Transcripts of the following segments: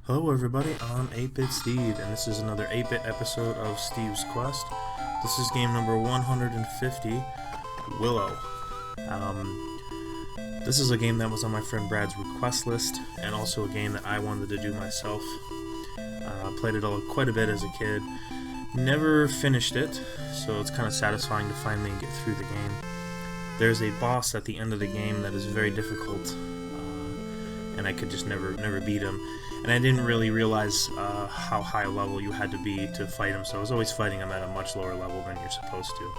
Hello everybody, I'm 8-Bit Steve, and this is another 8-Bit episode of Steve's Quest. This is game number 150, Willow. This is a game that was on my friend Brad's request list, and also a game that I wanted to do myself. Played it quite a bit as a kid. Never finished it, so it's kind of satisfying to finally get through the game. There's a boss at the end of the game that is very difficult, and I could just never beat him. And I didn't really realize how high a level you had to be to fight him, so I was always fighting him at a much lower level than you're supposed to.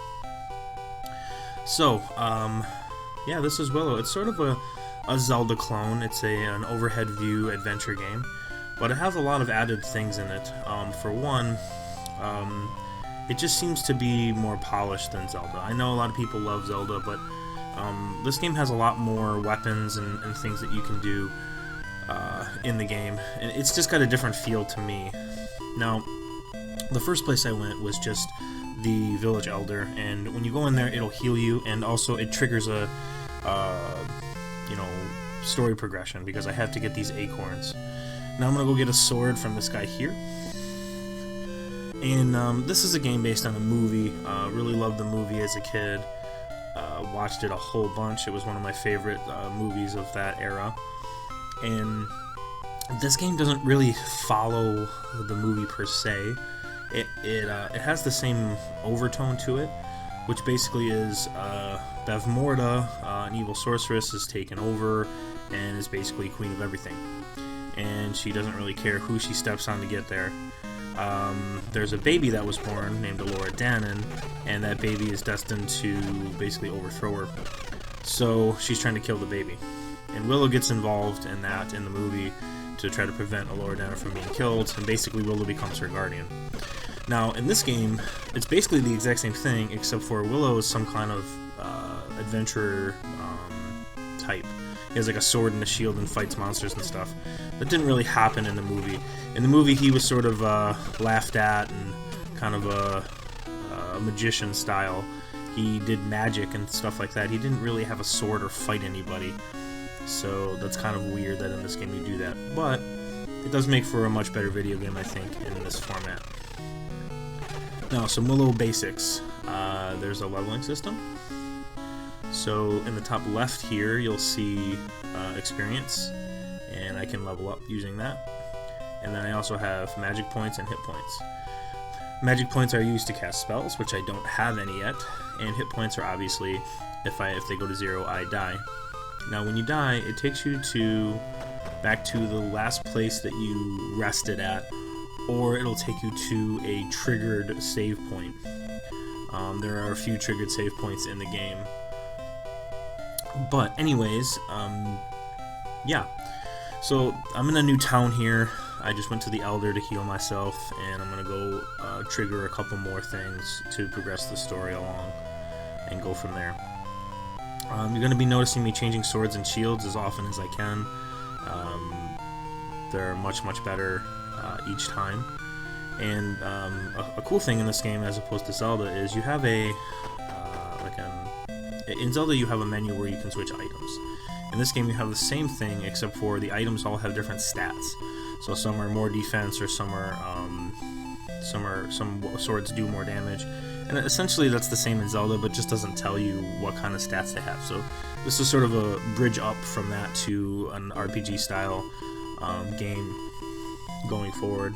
So, yeah, this is Willow. It's sort of a Zelda clone. It's an overhead view adventure game, but it has a lot of added things in it. For one, it just seems to be more polished than Zelda. I know a lot of people love Zelda, but this game has a lot more weapons and things that you can do in the game, and it's just got a different feel to me. Now, the first place I went was just the village elder, and when you go in there, it'll heal you, and also it triggers a story progression, because I have to get these acorns. Now I'm gonna go get a sword from this guy here, and this is a game based on a movie. Really loved the movie as a kid. Watched it a whole bunch. It was one of my favorite movies of that era. And this game doesn't really follow the movie per se. It has the same overtone to it, which basically is Bevmorda, an evil sorceress, is taken over and is basically queen of everything. And she doesn't really care who she steps on to get there. There's a baby that was born named Danon, and that baby is destined to basically overthrow her. So she's trying to kill the baby. And Willow gets involved in that in the movie to try to prevent Danon from being killed, and basically Willow becomes her guardian. Now, in this game, it's basically the exact same thing, except for Willow is some kind of adventurer type. He has like a sword and a shield and fights monsters and stuff. That didn't really happen in the movie. In the movie, he was sort of laughed at and kind of a magician style. He did magic and stuff like that. He didn't really have a sword or fight anybody. So that's kind of weird that in this game you do that. But it does make for a much better video game, I think, in this format. Now, some Willow basics. There's a leveling system. So in the top left here, you'll see experience, and I can level up using that. And then I also have magic points and hit points. Magic points are used to cast spells, which I don't have any yet, and hit points are obviously, if they go to 0, I die. Now when you die, it takes you back to the last place that you rested at, or it'll take you to a triggered save point. There are a few triggered save points in the game. But anyways, yeah. So I'm in a new town here. I just went to the Elder to heal myself, and I'm gonna go trigger a couple more things to progress the story along and go from there. You're going to be noticing me changing swords and shields as often as I can. They're much better each time. And a cool thing in this game, as opposed to Zelda, is you have in Zelda you have a menu where you can switch items. In this game you have the same thing, except for the items all have different stats. So some are more defense, or some swords do more damage. And essentially that's the same in Zelda, but just doesn't tell you what kind of stats they have. So this is sort of a bridge up from that to an RPG style game going forward.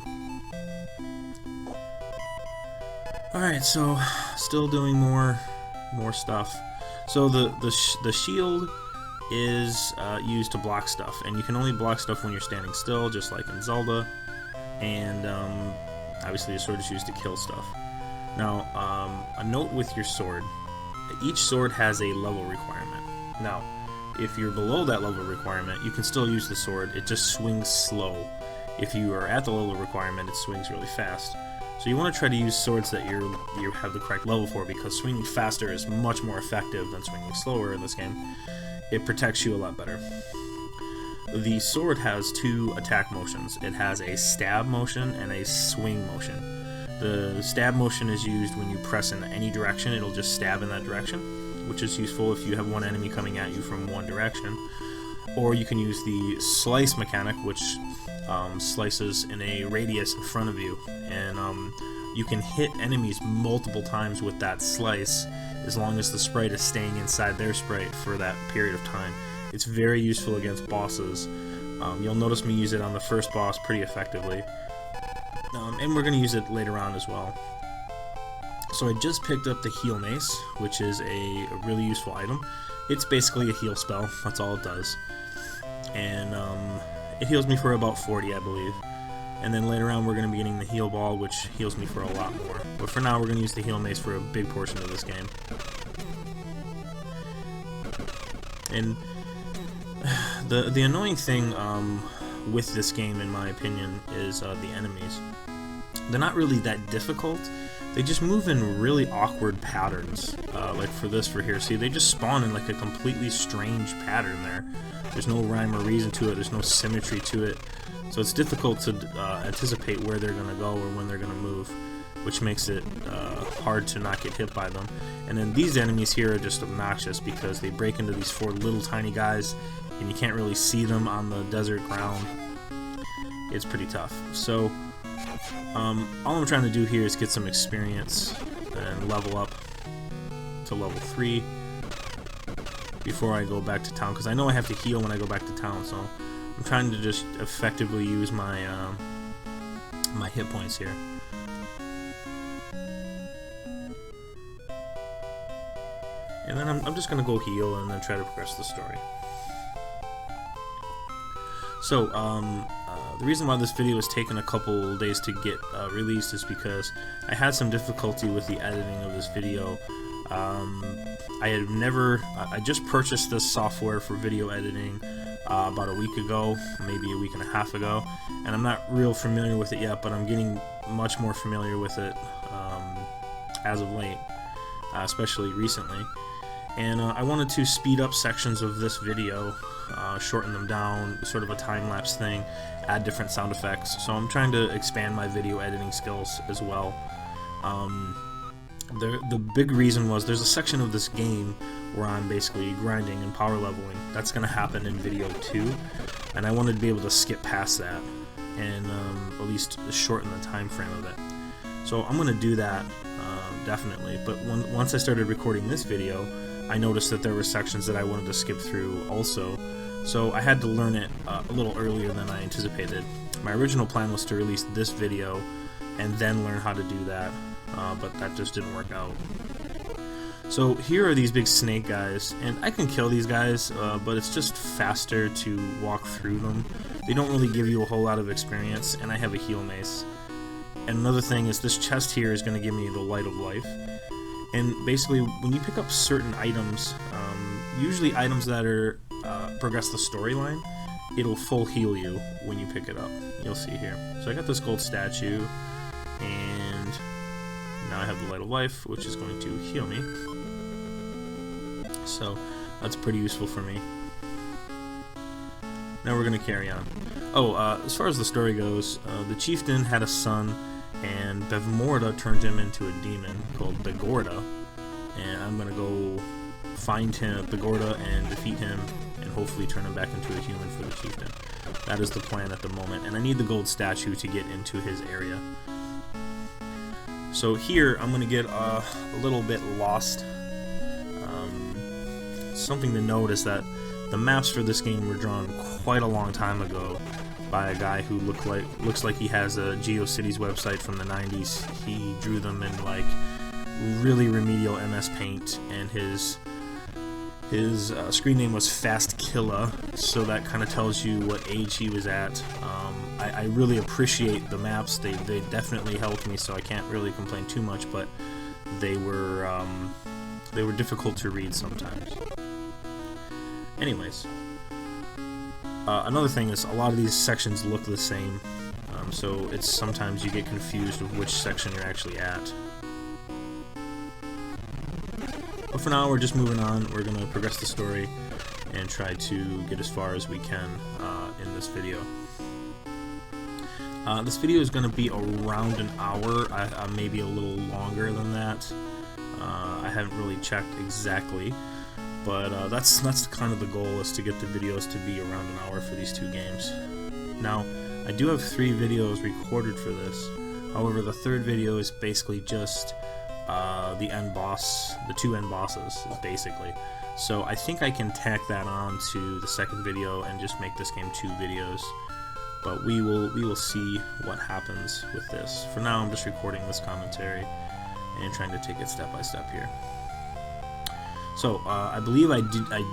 Alright, so still doing more stuff. So the shield is used to block stuff, and you can only block stuff when you're standing still, just like in Zelda. And obviously the sword is used to kill stuff. Now, a note with your sword. Each sword has a level requirement. Now, if you're below that level requirement, you can still use the sword. It just swings slow. If you are at the level requirement, it swings really fast. So you want to try to use swords that you have the correct level for, because swinging faster is much more effective than swinging slower in this game. It protects you a lot better. The sword has 2 attack motions. It has a stab motion and a swing motion. The stab motion is used when you press in any direction. It'll just stab in that direction, which is useful if you have one enemy coming at you from one direction. or you can use the slice mechanic, which slices in a radius in front of you, and you can hit enemies multiple times with that slice as long as the sprite is staying inside their sprite for that period of time. It's very useful against bosses. You'll notice me use it on the first boss pretty effectively, and we're going to use it later on as well. So I just picked up the heal mace, which is a really useful item. It's basically a heal spell, that's all it does. And it heals me for about 40, I believe. And then later on we're going to be getting the heal ball, which heals me for a lot more. But for now we're going to use the heal mace for a big portion of this game. And the annoying thing with this game, in my opinion, is the enemies. They're not really that difficult. They just move in really awkward patterns. Like for here, see, they just spawn in like a completely strange pattern there. There's no rhyme or reason to it, there's no symmetry to it. So it's difficult to anticipate where they're going to go or when they're going to move, which makes it hard to not get hit by them. And then these enemies here are just obnoxious because they break into these 4 little tiny guys and you can't really see them on the desert ground. It's pretty tough. So all I'm trying to do here is get some experience and level up to level 3 before I go back to town, because I know I have to heal when I go back to town, so I'm trying to just effectively use my my hit points here. And then I'm just gonna go heal and then try to progress the story. So the reason why this video has taken a couple days to get released is because I had some difficulty with the editing of this video. I just purchased this software for video editing about a week ago, maybe a week and a half ago, and I'm not real familiar with it yet, but I'm getting much more familiar with it as of late, especially recently. And I wanted to speed up sections of this video, shorten them down, sort of a time-lapse thing, add different sound effects. So I'm trying to expand my video editing skills as well. The big reason was there's a section of this game where I'm basically grinding and power leveling. That's going to happen in video 2, and I wanted to be able to skip past that and at least shorten the time frame of it. So I'm going to do that, definitely. But once I started recording this video, I noticed that there were sections that I wanted to skip through also, so I had to learn it a little earlier than I anticipated. My original plan was to release this video and then learn how to do that, but that just didn't work out. So here are these big snake guys, and I can kill these guys, but it's just faster to walk through them. They don't really give you a whole lot of experience, and I have a heal mace. And another thing is this chest here is going to give me the light of life. And basically, when you pick up certain items, usually items that are progress the storyline, it'll full heal you when you pick it up. You'll see here. So I got this gold statue, and now I have the light of life, which is going to heal me. So that's pretty useful for me. Now we're going to carry on. Oh, as far as the story goes, the chieftain had a son, and Bevmorda turned him into a demon called Begorda, and I'm gonna go find him, Begorda, and defeat him, and hopefully turn him back into a human for the chieftain. That is the plan at the moment, and I need the gold statue to get into his area. So here, I'm gonna get a little bit lost. Something to note is that the maps for this game were drawn quite a long time ago by a guy who looks like he has a GeoCities website from the 90s. He drew them in like really remedial MS Paint, and his screen name was Fastkilla, so that kind of tells you what age he was at. I really appreciate the maps. They definitely helped me, so I can't really complain too much, but they were difficult to read sometimes. Anyways, another thing is a lot of these sections look the same, so it's sometimes you get confused with which section you're actually at. But for now, we're just moving on. We're going to progress the story and try to get as far as we can in this video. This video is going to be around an hour, maybe a little longer than that. I haven't really checked exactly. But that's kind of the goal, is to get the videos to be around an hour for these two games. Now, I do have 3 videos recorded for this. However, the third video is basically just the end boss, the 2 end bosses, basically. So I think I can tack that on to the second video and just make this game 2 videos. But we will see what happens with this. For now, I'm just recording this commentary and trying to take it step by step here. So I believe I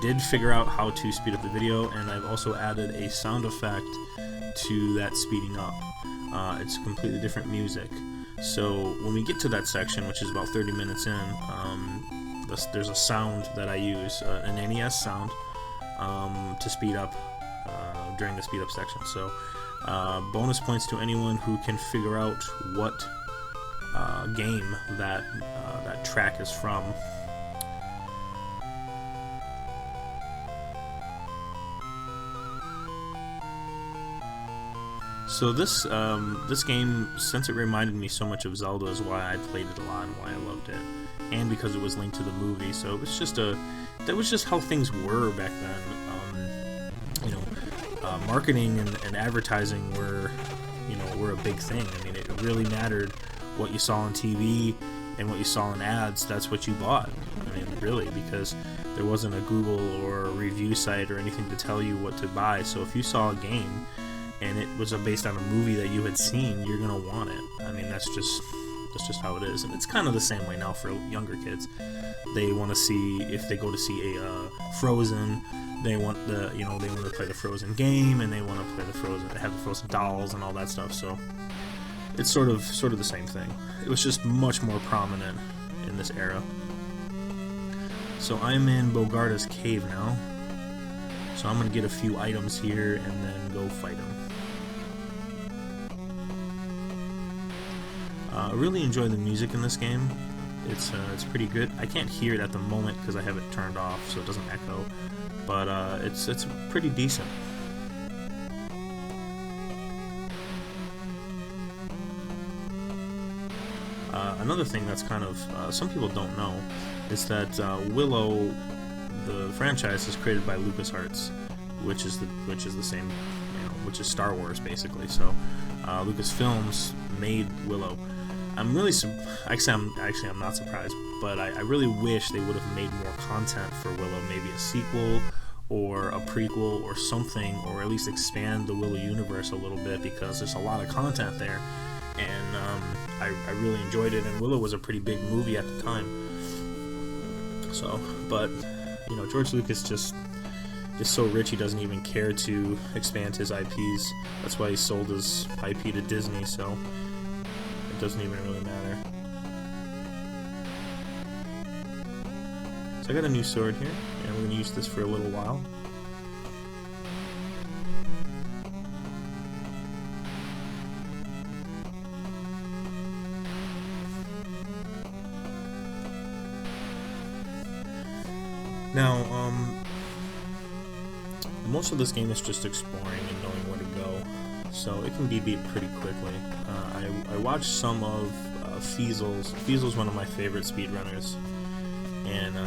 did figure out how to speed up the video, and I've also added a sound effect to that speeding up. It's completely different music. So when we get to that section, which is about 30 minutes in, there's a sound that I use, an NES sound, to speed up during the speed up section. So bonus points to anyone who can figure out what game that track is from. So this game, since it reminded me so much of Zelda, is why I played it a lot and why I loved it, and because it was linked to the movie. So it was just that was just how things were back then. Marketing and advertising were a big thing. I mean, it really mattered what you saw on TV and what you saw in ads. That's what you bought. I mean, really, because there wasn't a Google or a review site or anything to tell you what to buy. So if you saw a game and it was based on a movie that you had seen, you're gonna want it. I mean, that's just how it is, and it's kind of the same way now for younger kids. They want to see, if they go to see a Frozen, they want they want to play the Frozen game, and they want to play have the Frozen dolls and all that stuff. So it's sort of the same thing. It was just much more prominent in this era. So I'm in Bogarta's cave now. So I'm gonna get a few items here and then go fight him. I really enjoy the music in this game. It's pretty good. I can't hear it at the moment because I have it turned off, so it doesn't echo. But it's pretty decent. Another thing that's kind of some people don't know is that Willow, the franchise, is created by lucasarts, which is the same, which is Star Wars basically. So Lucasfilms made Willow. I'm really I'm not surprised, but I really wish they would have made more content for Willow, maybe a sequel or a prequel or something, or at least expand the Willow universe a little bit, because there's a lot of content there, and I really enjoyed it, and Willow was a pretty big movie at the time. So, but George Lucas just is so rich, he doesn't even care to expand his IPs. That's why he sold his IP to Disney, so it doesn't even really matter. So I got a new sword here, and we're going to use this for a little while. Now, most of this game is just exploring and knowing where to go, so it can be beat pretty quickly. I watched some of Feasel's. Feasel's one of my favorite speedrunners, and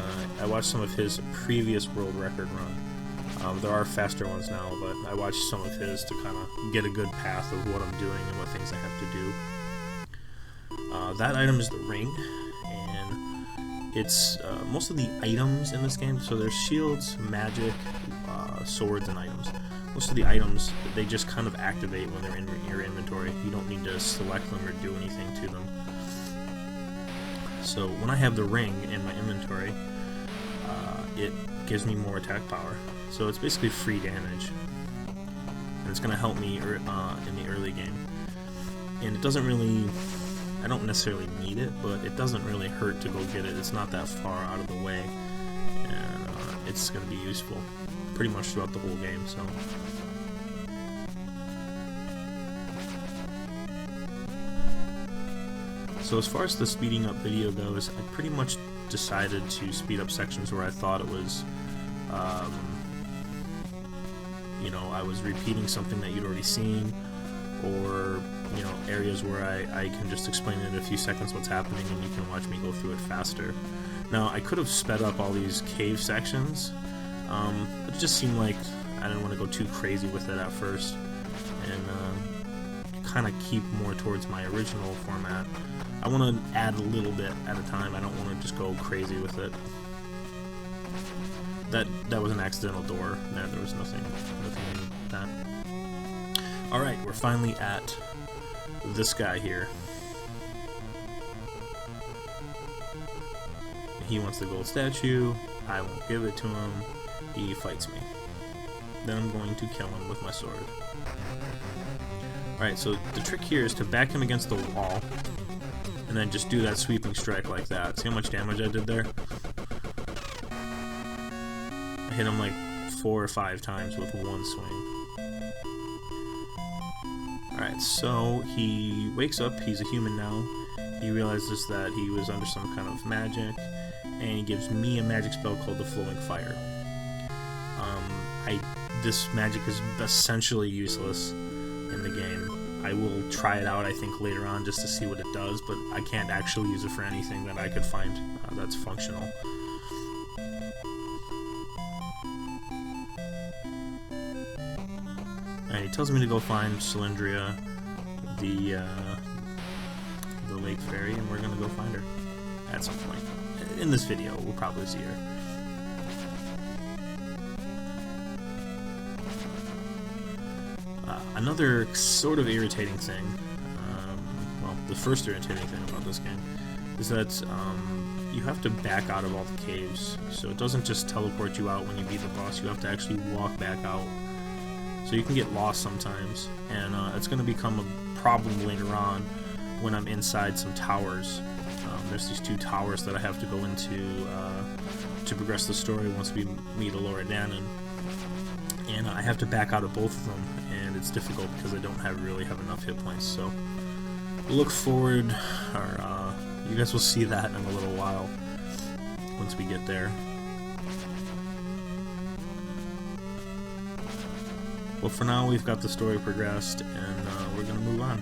I watched some of his previous world record run. There are faster ones now, but I watched some of his to kind of get a good path of what I'm doing and what things I have to do. That item is the ring, and it's most of the items in this game. So there's shields, magic, swords, and items. Most of the items, they just kind of activate when they're in your inventory. You don't need to select them or do anything to them. So when I have the ring in my inventory, it gives me more attack power. So it's basically free damage, and it's going to help me in the early game. And it doesn't really, I don't necessarily need it, but it doesn't really hurt to go get it. It's not that far out of the way, and it's going to be useful pretty much throughout the whole game. So as far as the speeding up video goes, I pretty much decided to speed up sections where I thought it was, I was repeating something that you'd already seen, or areas where I can just explain in a few seconds what's happening, and you can watch me go through it faster. Now, I could have sped up all these cave sections, but it just seemed like I didn't want to go too crazy with it at first, and kind of keep more towards my original format. I want to add a little bit at a time. I don't want to just go crazy with it. That was an accidental door. There was nothing in that. Alright, we're finally at this guy here. He wants the gold statue. I won't give it to him. He fights me. Then I'm going to kill him with my sword. Alright, so the trick here is to back him against the wall, and then just do that sweeping strike like that. See how much damage I did there? I hit him like 4 or 5 times with one swing. Alright, so he wakes up, he's a human now. He realizes that he was under some kind of magic, and he gives me a magic spell called the Flowing Fire. This magic is essentially useless in the game. I will try it out, I think, later on just to see what it does, but I can't actually use it for anything that I could find that's functional. And he tells me to go find Cylindria, the lake fairy, and we're gonna go find her at some point. In this video, we'll probably see her. Another sort of irritating thing, well, the first irritating thing about this game, is that you have to back out of all the caves. So it doesn't just teleport you out when you beat the boss, you have to actually walk back out. So you can get lost sometimes, and it's going to become a problem later on when I'm inside some towers. There's these 2 towers that I have to go into to progress the story once we meet Elora Danon. And I have to back out of both of them, and it's difficult because I don't really have enough hit points. So look forward, or you guys will see that in a little while once we get there. Well, for now we've got the story progressed, and we're gonna move on.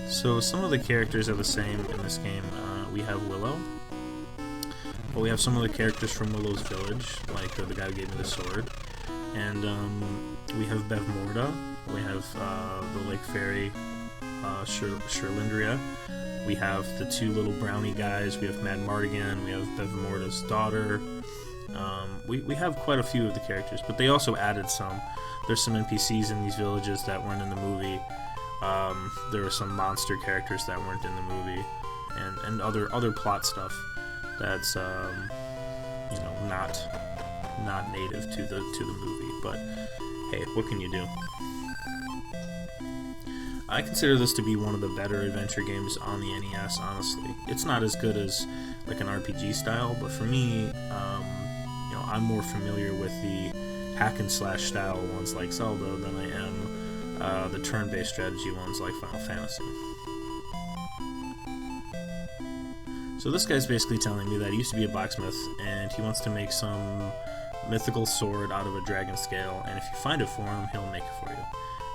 So some of the characters are the same in this game. We have Willow, but we have some of the characters from Willow's village, like the guy who gave me the sword, and we have Bev Morda, we have the lake fairy, Sherlindria, we have the 2 little brownie guys, we have Mad Mardigan, we have Bev Morda's daughter. We have quite a few of the characters, but they also added some. There's some NPCs in these villages that weren't in the movie. There are some monster characters that weren't in the movie, and other plot stuff that's you know, not native to the movie. But hey, what can you do? I consider this to be one of the better adventure games on the NES. Honestly, it's not as good as like an RPG style, but for me, you know, I'm more familiar with the hack and slash style ones like Zelda than I am the turn-based strategy ones like Final Fantasy. So this guy's basically telling me that he used to be a blacksmith, and he wants to make some mythical sword out of a dragon scale, and if you find it for him, he'll make it for you.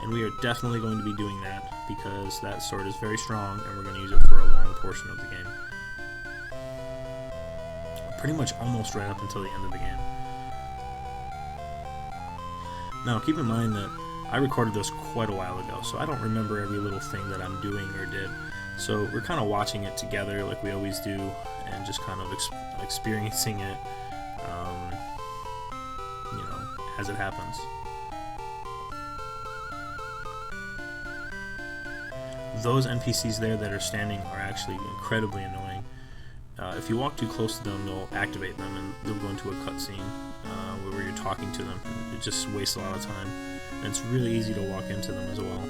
And we are definitely going to be doing that, because that sword is very strong, and we're going to use it for a long portion of the game. Pretty much almost right up until the end of the game. Now, keep in mind that I recorded this quite a while ago, so I don't remember every little thing that I'm doing or did. So we're kind of watching it together like we always do, and just kind of experiencing it, you know, as it happens. Those NPCs there that are standing are actually incredibly annoying. If you walk too close to them, they'll activate them and they'll go into a cutscene where you're talking to them. It just wastes a lot of time, and it's really easy to walk into them as well.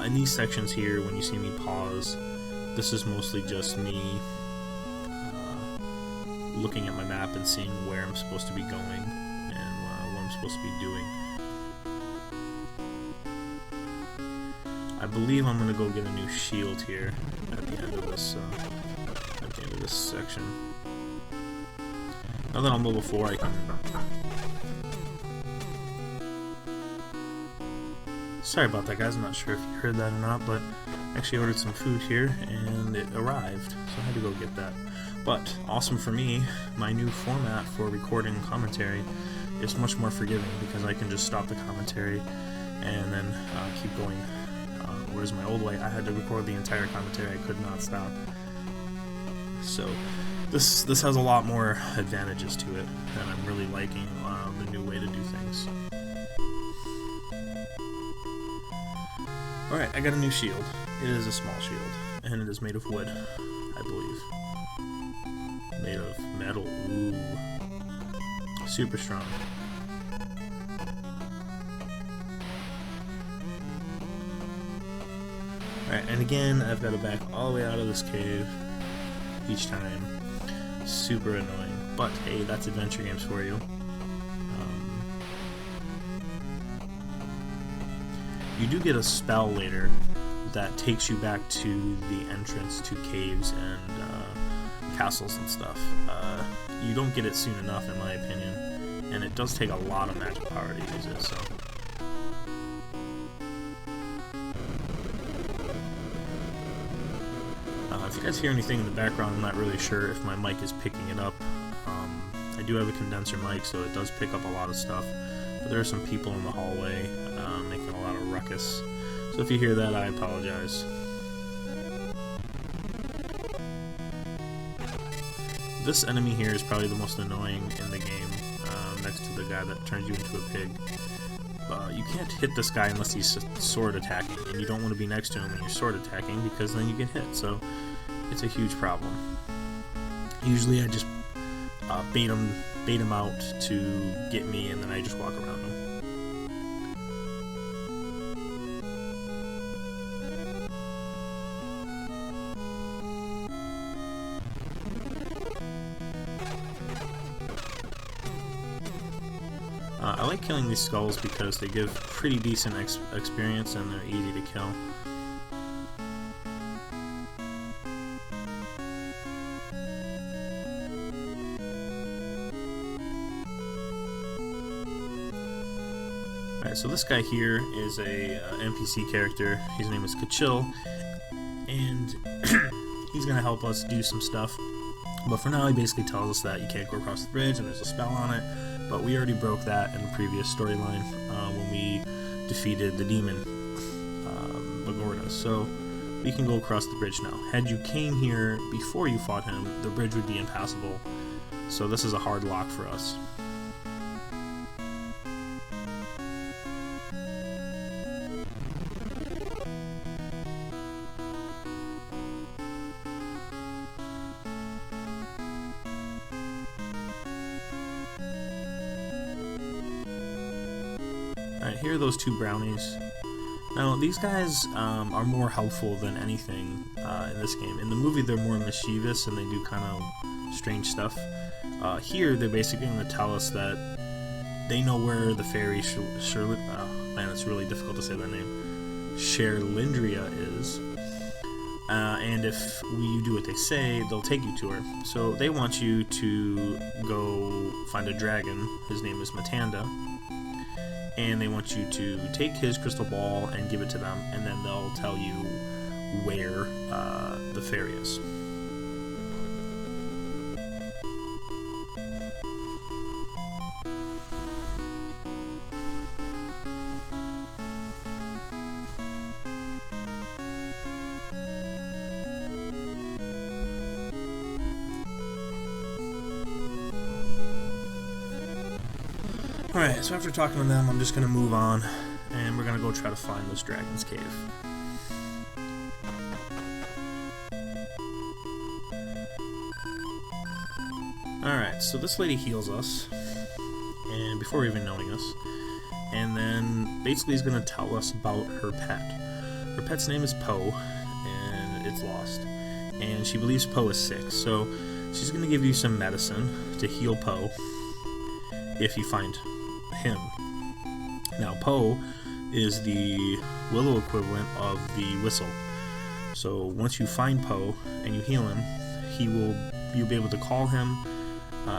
In these sections here, when you see me pause, this is mostly just me looking at my map and seeing where I'm supposed to be going and what I'm supposed to be doing. I believe I'm gonna go get a new shield here at the end of this section. Now that I'm level 4, I can. Sorry about that, guys. I'm not sure if you heard that or not, but I actually ordered some food here and it arrived, so I had to go get that. But awesome for me, my new format for recording commentary is much more forgiving because I can just stop the commentary and then keep going. Whereas my old way, I had to record the entire commentary. I could not stop. So this has a lot more advantages to it, and I'm really liking the new way to do things. Alright, I got a new shield. It is a small shield, and it is made of wood, I believe. Made of metal. Ooh. Super strong. Alright, and again, I've got to back all the way out of this cave each time. Super annoying. But hey, that's adventure games for you. You do get a spell later that takes you back to the entrance to caves and castles and stuff. You don't get it soon enough, in my opinion, and it does take a lot of magic power to use it, so. If you guys hear anything in the background, I'm not really sure if my mic is picking it up. I do have a condenser mic, so it does pick up a lot of stuff, but there are some people in the hallway making a lot of ruckus. So if you hear that, I apologize. This enemy here is probably the most annoying in the game, next to the guy that turns you into a pig. You can't hit this guy unless he's sword attacking, and you don't want to be next to him when you're sword attacking because then you get hit, so it's a huge problem. Usually I just bait him out to get me, and then I just walk around him. I like killing these skulls because they give pretty decent experience and they're easy to kill. Alright, so this guy here is a NPC character. His name is Kachil, and he's going to help us do some stuff. But for now, he basically tells us that you can't go across the bridge and there's a spell on it. But we already broke that in the previous storyline when we defeated the demon, Bagorda. So we can go across the bridge now. Had you came here before you fought him, the bridge would be impassable. So this is a hard lock for us. Alright, here are those two brownies. Now, these guys are more helpful than anything in this game. In the movie, they're more mischievous and they do kind of strange stuff. Here, they're basically going to tell us that they know where the fairy man, it's really difficult to say that name. Sherlindria is. And if you do what they say, they'll take you to her. So they want you to go find a dragon. His name is Matanda. And they want you to take his crystal ball and give it to them, and then they'll tell you where the fairy is. Alright, so after talking to them, I'm just going to move on, and we're going to go try to find this dragon's cave. Alright, so this lady heals us, and before even knowing us, and then basically is going to tell us about her pet. Her pet's name is Poe, and it's lost, and she believes Poe is sick, so She's going to give you some medicine to heal Poe if you find him. Now, Poe is the Willow equivalent of the whistle. So once you find Poe and you heal him, you'll be able to call him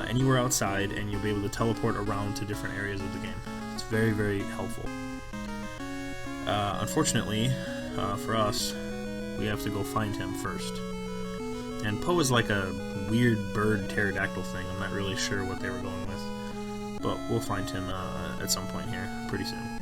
anywhere outside, and you'll be able to teleport around to different areas of the game. It's very, very helpful. Unfortunately, for us, we have to go find him first. And Poe is like a weird bird pterodactyl thing. I'm not really sure what they were going with, but we'll find him at some point here pretty soon.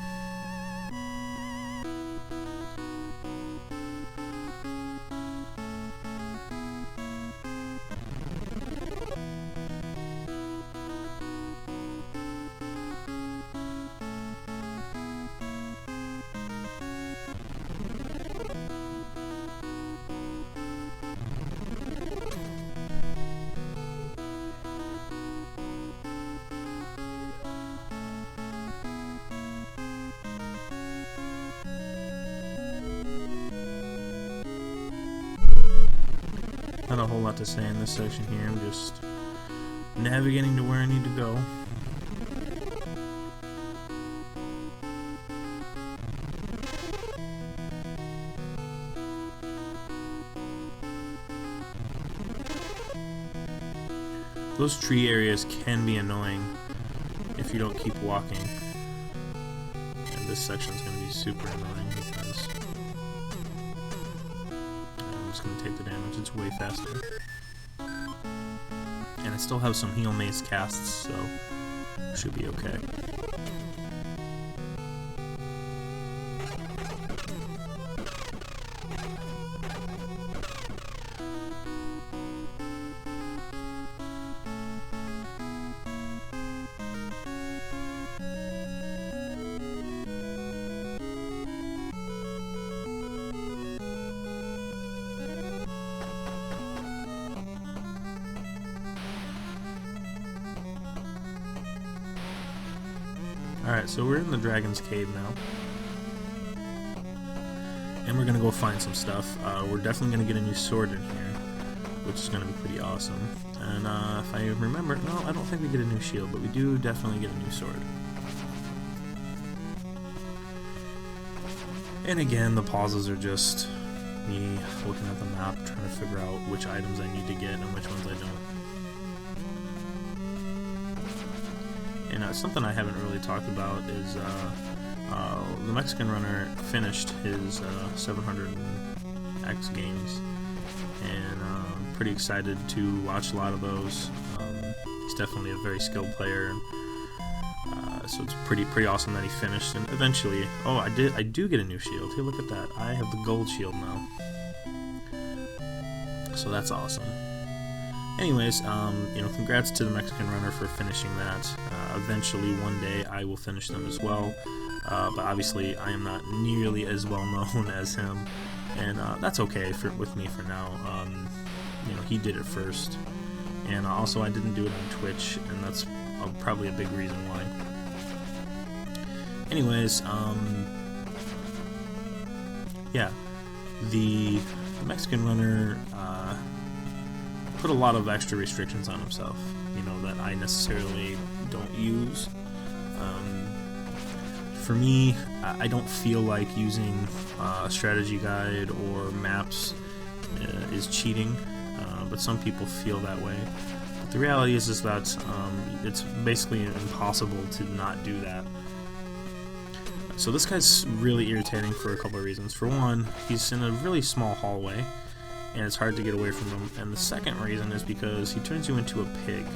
Not a whole lot to say in this section here. I'm just navigating to where I need to go. Those tree areas can be annoying if you don't keep walking. And this section is going to be super annoying because I'm just going to take the damage. It's way faster. And I still have some heal mace casts, so should be okay. Alright, so we're in the Dragon's Cave now. And we're gonna go find some stuff. We're definitely gonna get a new sword in here, which is gonna be pretty awesome. And if I remember, no, I don't think we get a new shield, but we do definitely get a new sword. And again, the pauses are just me looking at the map, trying to figure out which items I need to get and which ones I don't. And something I haven't really talked about is the Mexican runner finished his 700X games, and I'm pretty excited to watch a lot of those. He's definitely a very skilled player, and so it's pretty awesome that he finished. And eventually, oh, I do get a new shield. Hey, look at that! I have the gold shield now, so that's awesome. Anyways, you know, congrats to the Mexican runner for finishing that. Eventually, one day, I will finish them as well. But obviously, I am not nearly as well known as him, and that's okay with me for now. You know, he did it first, and also I didn't do it on Twitch, and that's probably a big reason why. Anyways, yeah, the Mexican runner put a lot of extra restrictions on himself, you know, that I necessarily don't use. For me, I don't feel like using a strategy guide or maps is cheating, but some people feel that way. But the reality is that it's basically impossible to not do that. So this guy's really irritating for a couple of reasons. For one, he's in a really small hallway, and it's hard to get away from him. And the second reason is because he turns you into a pig,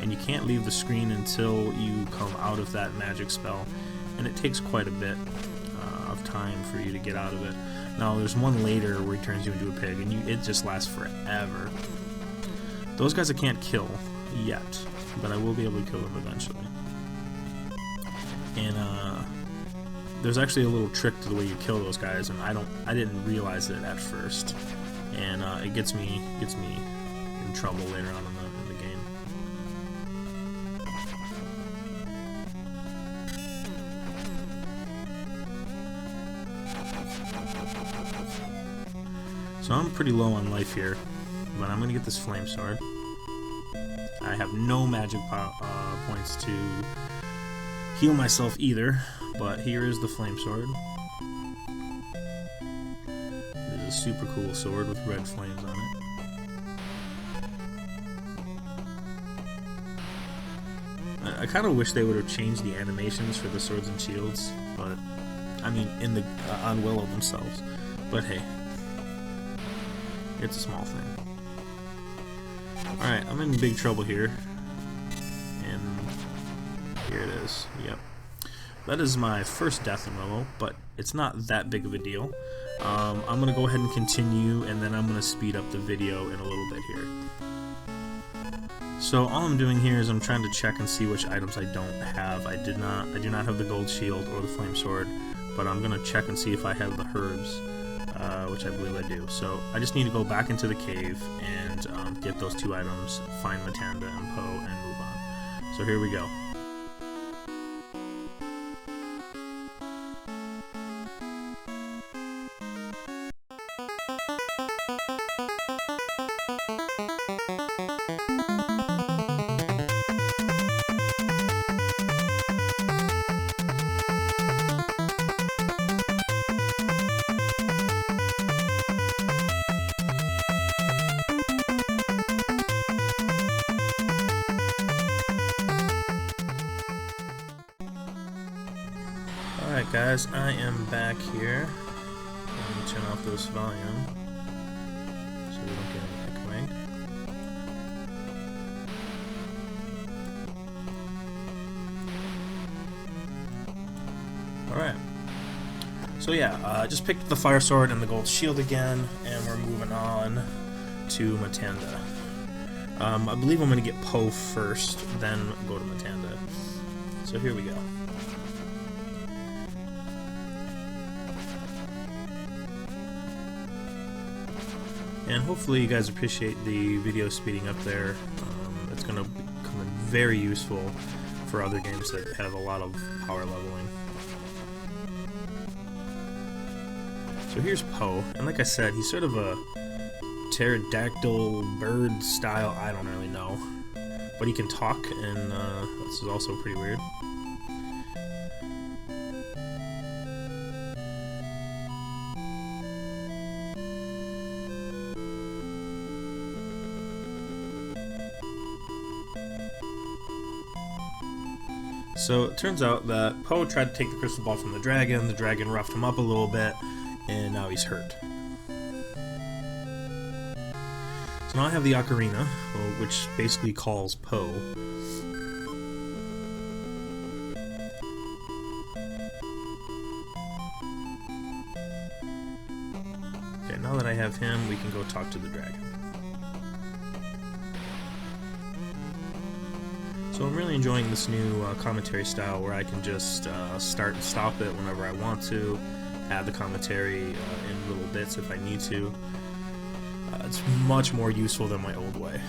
and you can't leave the screen until you come out of that magic spell, and it takes quite a bit of time for you to get out of it. Now there's one later where he turns you into a pig, and it just lasts forever. Those guys I can't kill yet, but I will be able to kill them eventually. And there's actually a little trick to the way you kill those guys, and I didn't realize it at first, and it gets me in trouble later on in the game. So I'm pretty low on life here, but I'm gonna get this flame sword. I have no magic points to heal myself either, but here is the flame sword. It is a super cool sword with red flames on it. I kind of wish they would have changed the animations for the swords and shields, but I mean, in the on Willow themselves. But hey, it's a small thing. All right, I'm in big trouble here, and here it is. Yep, that is my first death in Willow, but it's not that big of a deal. I'm gonna go ahead and continue, and then I'm gonna speed up the video in a little bit here. So all I'm doing here is I'm trying to check and see which items I don't have. I do not have the gold shield or the flame sword, but I'm gonna check and see if I have the herbs, which I believe I do. So I just need to go back into the cave and get those two items, find Matanda and Poe, and move on. So here we go. Alright guys, I am back here. Let me turn off this volume so we don't get any echoing. Alright. So yeah, I just picked up the fire sword and the gold shield again, and we're moving on to Matanda. I believe I'm going to get Poe first, then go to Matanda. So here we go. And hopefully you guys appreciate the video speeding up there. It's going to become very useful for other games that have a lot of power leveling. So here's Poe, and like I said, he's sort of a pterodactyl bird style, I don't really know. But he can talk, and this is also pretty weird. So it turns out that Poe tried to take the crystal ball from the dragon roughed him up a little bit, and now he's hurt. So now I have the ocarina, which basically calls Poe. Okay, now that I have him, we can go talk to the dragon. So I'm really enjoying this new commentary style where I can just start and stop it whenever I want to, add the commentary in little bits if I need to. It's much more useful than my old way.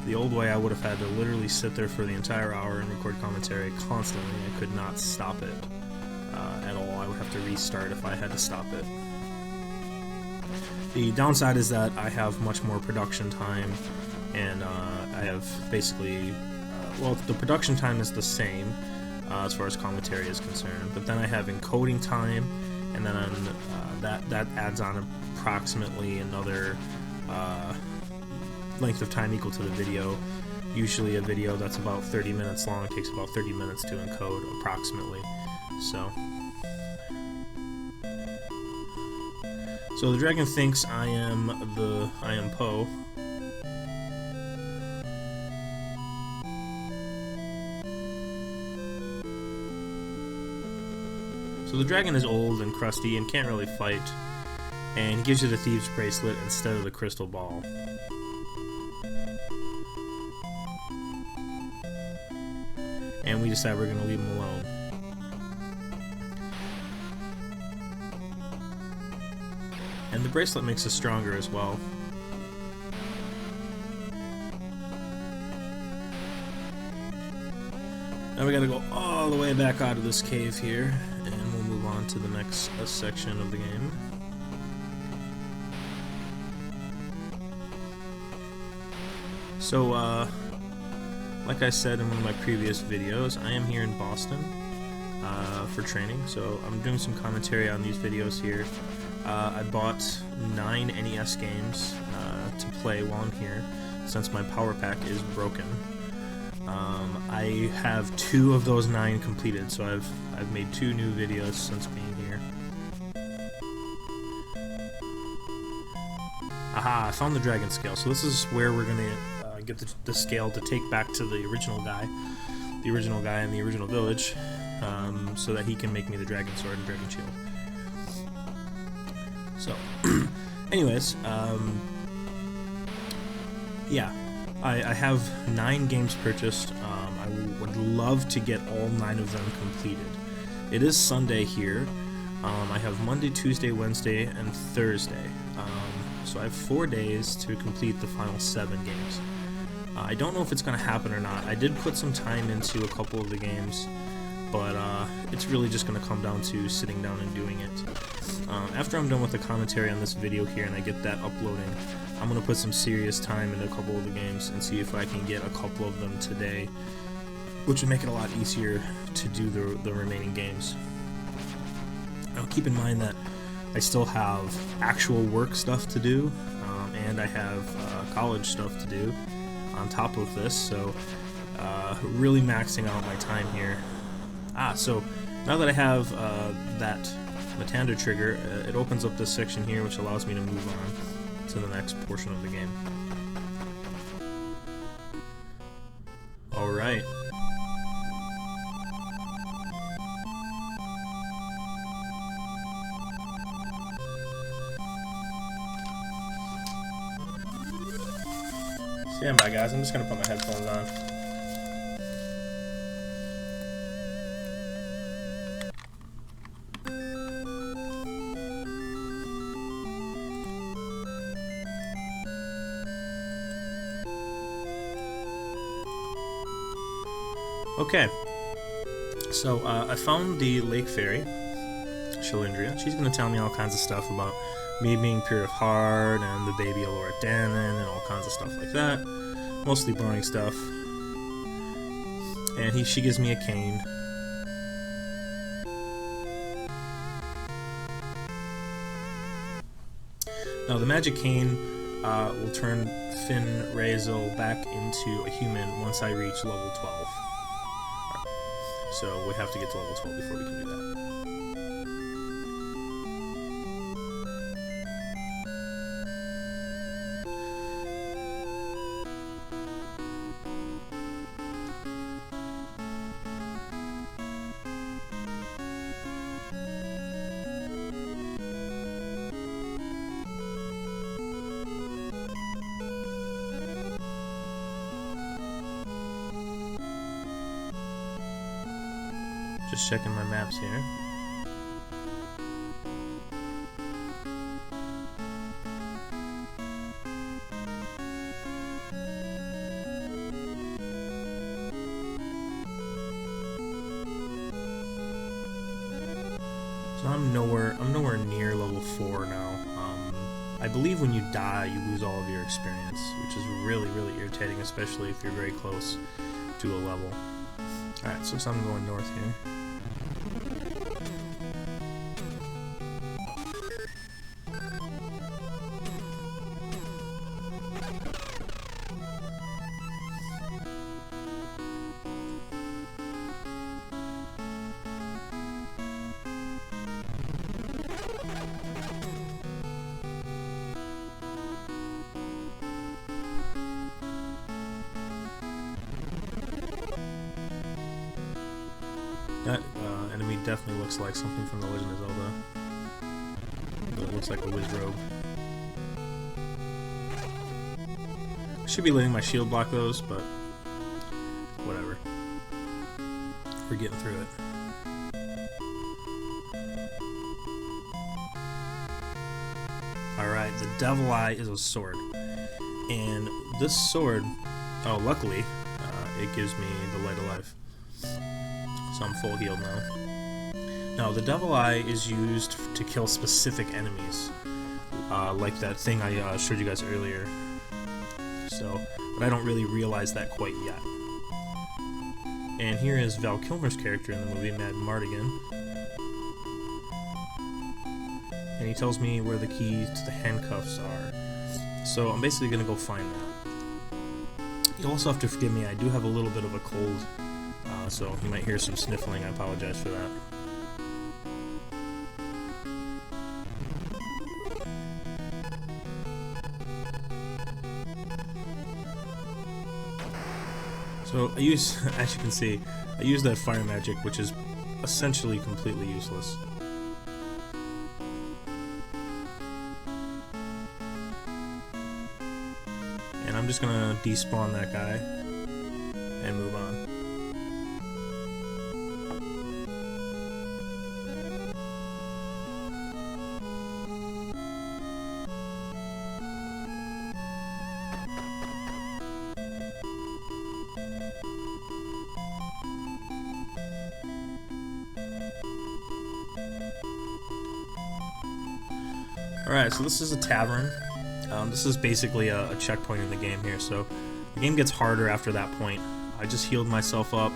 The old way I would have had to literally sit there for the entire hour and record commentary constantly. I could not stop it at all. I would have to restart if I had to stop it. The downside is that I have much more production time, and I have basically... well, the production time is the same as far as commentary is concerned, but then I have encoding time, and then that adds on approximately another length of time equal to the video. Usually a video that's about 30 minutes long takes about 30 minutes to encode, approximately. So the dragon thinks I am Poe. So the dragon is old and crusty and can't really fight, and he gives you the thieves bracelet instead of the crystal ball. And we decide we're going to leave him alone. And the bracelet makes us stronger as well. Now we gotta go all the way back out of this cave here, and we'll move on to the next section of the game. So, like I said in one of my previous videos, I am here in Boston for training, so I'm doing some commentary on these videos here. I bought 9 NES games to play while I'm here, since my power pack is broken. I have 2 of those 9 completed, so I've made 2 new videos since being here. Aha, I found the dragon scale. So this is where we're gonna get the scale to take back to the original guy in the original village, so that he can make me the dragon sword and dragon shield. So, anyways, yeah, I have 9 games purchased. I would love to get all 9 of them completed. It is Sunday here. I have Monday, Tuesday, Wednesday, and Thursday. So I have 4 days to complete the final 7 games. I don't know if it's going to happen or not. I did put some time into a couple of the games, but it's really just going to come down to sitting down and doing it. After I'm done with the commentary on this video here and I get that uploading, I'm going to put some serious time into a couple of the games and see if I can get a couple of them today, which would make it a lot easier to do the remaining games. Now keep in mind that I still have actual work stuff to do, and I have college stuff to do on top of this, so really maxing out my time here. So now that I have that Matanda trigger, it opens up this section here, which allows me to move on to the next portion of the game. Alright. Stand by, guys. I'm just gonna put my headphones on. Okay. So I found the Lake Fairy, Shalindria. She's gonna tell me all kinds of stuff about me being pure of heart and the baby Alora Danon and all kinds of stuff like that. Mostly boring stuff. And she gives me a cane. Now the magic cane will turn Finn Razel back into a human once I reach level 12. So we have to get to level 12 before we can do that. Just checking my maps here. So I'm nowhere near level 4 now. I believe when you die, you lose all of your experience, which is really, really irritating, especially if you're very close to a level. Alright, so I'm going north here. That enemy definitely looks like something from The Legend of Zelda. It looks like a Wizrobe. I should be letting my shield block those, but whatever. We're getting through it. Alright, the Devil Eye is a sword. And this sword, oh, luckily, it gives me the Light of Life. So I'm full healed now. Now, the Devil Eye is used to kill specific enemies, like that thing I showed you guys earlier. So, but I don't really realize that quite yet. And here is Val Kilmer's character in the movie, Mad Mardigan. And he tells me where the key to the handcuffs are. So I'm basically going to go find that. You'll also have to forgive me, I do have a little bit of a cold, so you might hear some sniffling. I apologize for that. So I use, as you can see, I use that fire magic, which is essentially completely useless. And I'm just gonna despawn that guy and move on. Alright, so this is a tavern. This is basically a checkpoint in the game here, so the game gets harder after that point. I just healed myself up,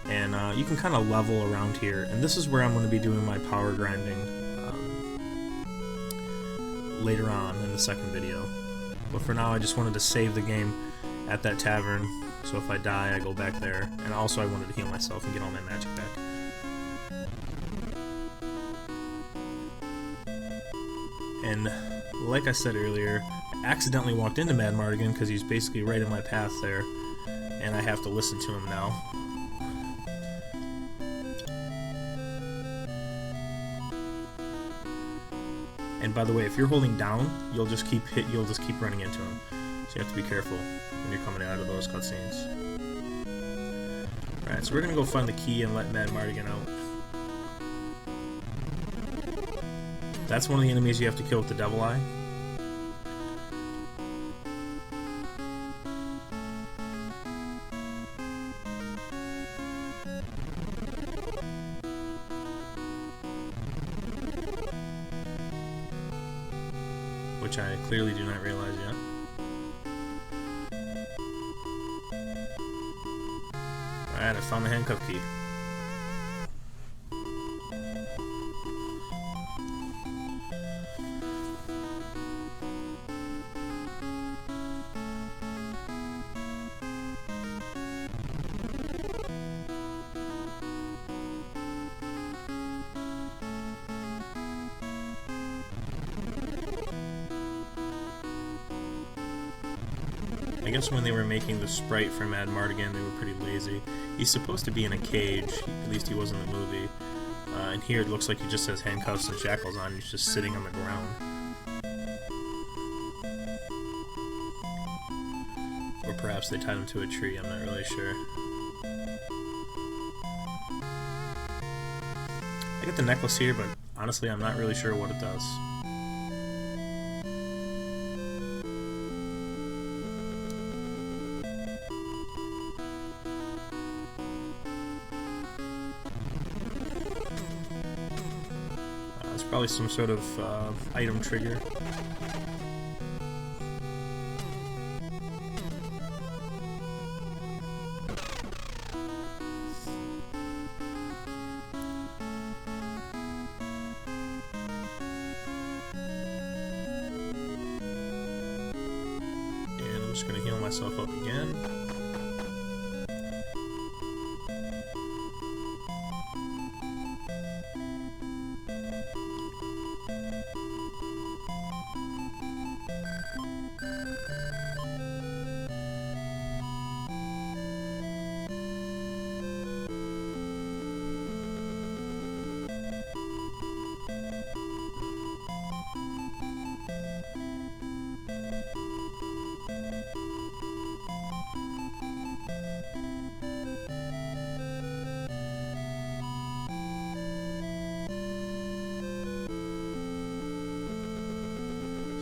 and you can kind of level around here, and this is where I'm going to be doing my power grinding later on in the second video. But for now, I just wanted to save the game at that tavern, so if I die, I go back there, and also I wanted to heal myself and get all my magic back. And like I said earlier, I accidentally walked into Mad Mardigan because he's basically right in my path there, and I have to listen to him now. And by the way, if you're holding down, you'll just keep running into him. So you have to be careful when you're coming out of those cutscenes. Alright, so we're gonna go find the key and let Mad Mardigan out. That's one of the enemies you have to kill with the Devil Eye. Which I clearly do not realize yet. Alright, I found the handcuff key. I guess when they were making the sprite for Mad Mardigan, they were pretty lazy. He's supposed to be in a cage, at least he was in the movie. And here it looks like he just has handcuffs and shackles on, he's just sitting on the ground. Or perhaps they tied him to a tree, I'm not really sure. I get the necklace here, but honestly I'm not really sure what it does. It's probably some sort of item trigger. And I'm just going to heal myself up again.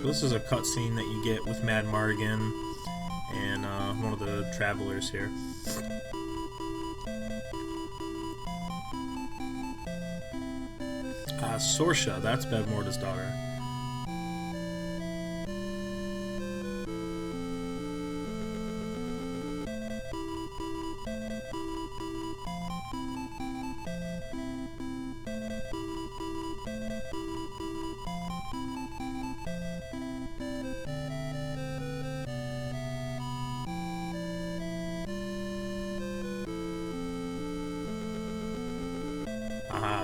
So this is a cutscene that you get with Mad Mardigan and one of the travelers here. Sorsha, that's Bevmorda's daughter.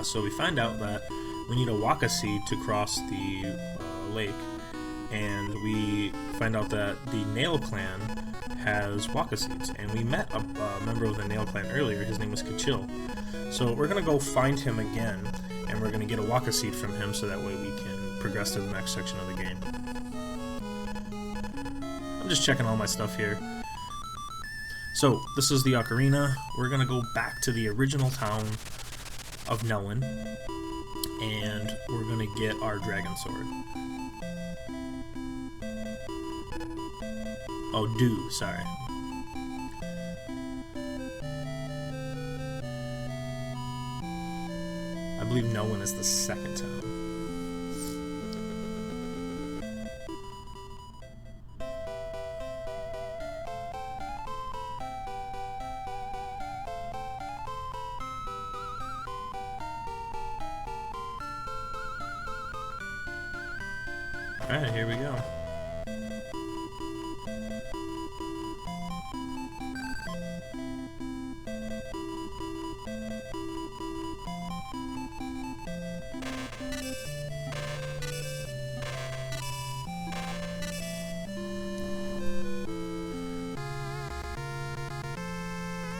So we find out that we need a waka seed to cross the lake, and we find out that the Nail Clan has waka seeds, and we met a member of the Nail Clan earlier. His name was Kachil. So we're gonna go find him again, and we're gonna get a waka seed from him so that way we can progress to the next section of the game. I'm just checking all my stuff here. So this is the ocarina. We're gonna go back to the original town of Nelwyn, and we're gonna get our dragon sword. Oh, Dew, sorry. I believe Nelwyn is the second town. Alright, here we go.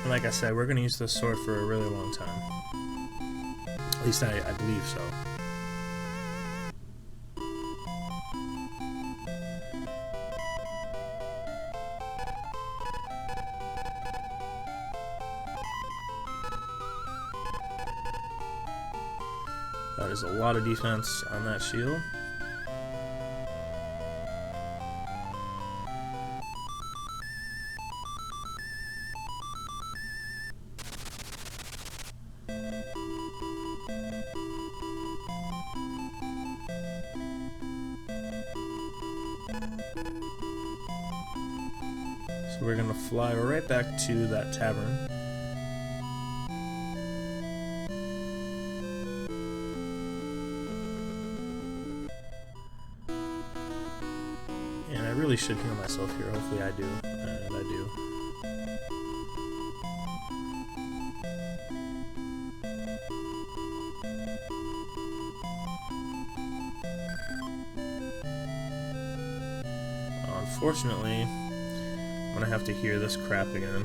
And like I said, we're going to use this sword for a really long time. At least I believe so. That is a lot of defense on that shield. So we're gonna fly right back to that tavern. And I really should heal myself here. Hopefully I do. And I do. Unfortunately, I'm gonna have to hear this crap again.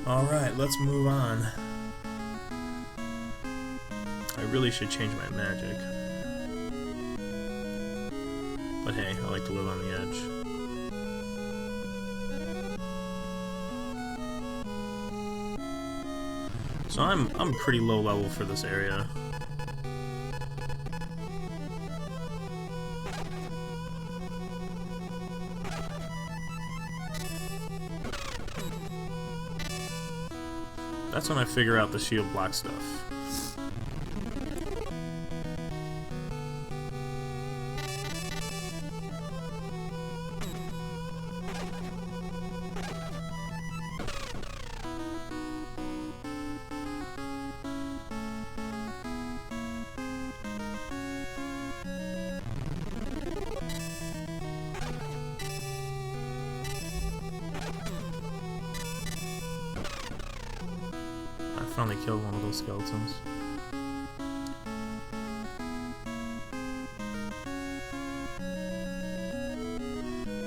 Alright, let's move on. I really should change my magic. But hey, I like to live on the edge. So I'm pretty low level for this area. That's when I figure out the shield block stuff. Finally killed one of those skeletons.